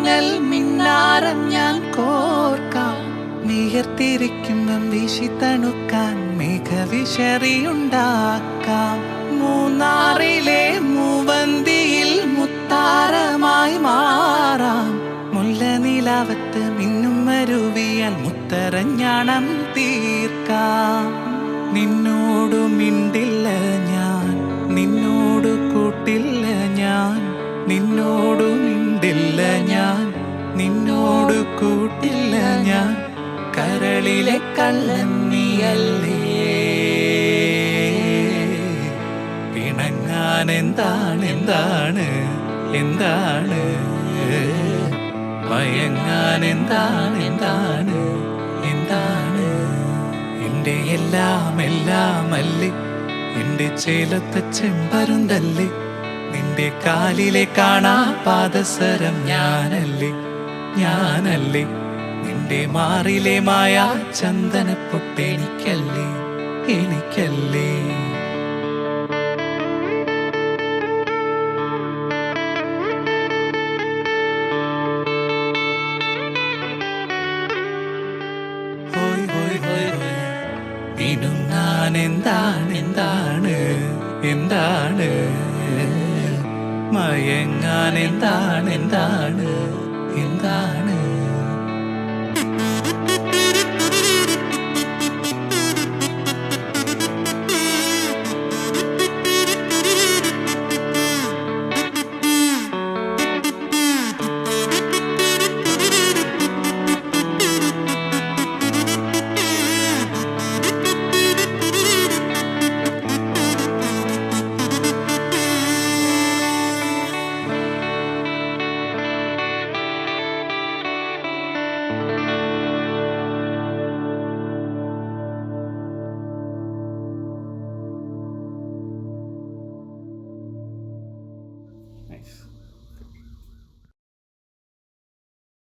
മഞ്ഞൾ മിന്നാരം ഞാൻ കോർക്കാം. വിയർത്തിരിക്കുമ്പം വീശി തണുക്കാൻ മേഘവിശറിയുണ്ടാക്കാം. മൂന്നാറിലെ മൂവന്തിയിൽ മുത്താരമായി മാറാം. മുല്ലനിലാവത്ത് മിന്നും മരുവിയാൽ മുത്തരഞ്ഞാണം തീർക്കാം. നിന്നോടു മിണ്ടില്ല ഞാൻ, നിന്നോടു കൂട്ടില്ല ഞാൻ, നിന്നോടു മിണ്ടില്ല ഞാൻ, നിന്നോടു കൂട്ടില്ല ഞാൻ. കരളിലെ കള്ളൻ നീയല്ലേ. പിണങ്ങാൻ എന്താണ് എന്താണ് എന്താണ്, മയങ്ങാൻ എന്താണ് എന്താണ് എന്താണ്. എന്റെ എല്ലാം എല്ലാം അല്ലേ, എന്റെ ചേലത്തെ ചെമ്പരുന്തല്ലേ, നിന്റെ കാലിലെ കാണാ പാദസരം ഞാനല്ലേ ഞാനല്ലേ. നിന്റെ മാറിലെ മായ ചന്ദനപ്പൊട്ടെനിക്കല്ലേ എനിക്കല്ലേ. മിനുങ്ങാൻ എന്താണ് എന്താണ് എന്താണ്, മയങ്ങാൻ എന്താണ് എന്താണ് എന്താണ്.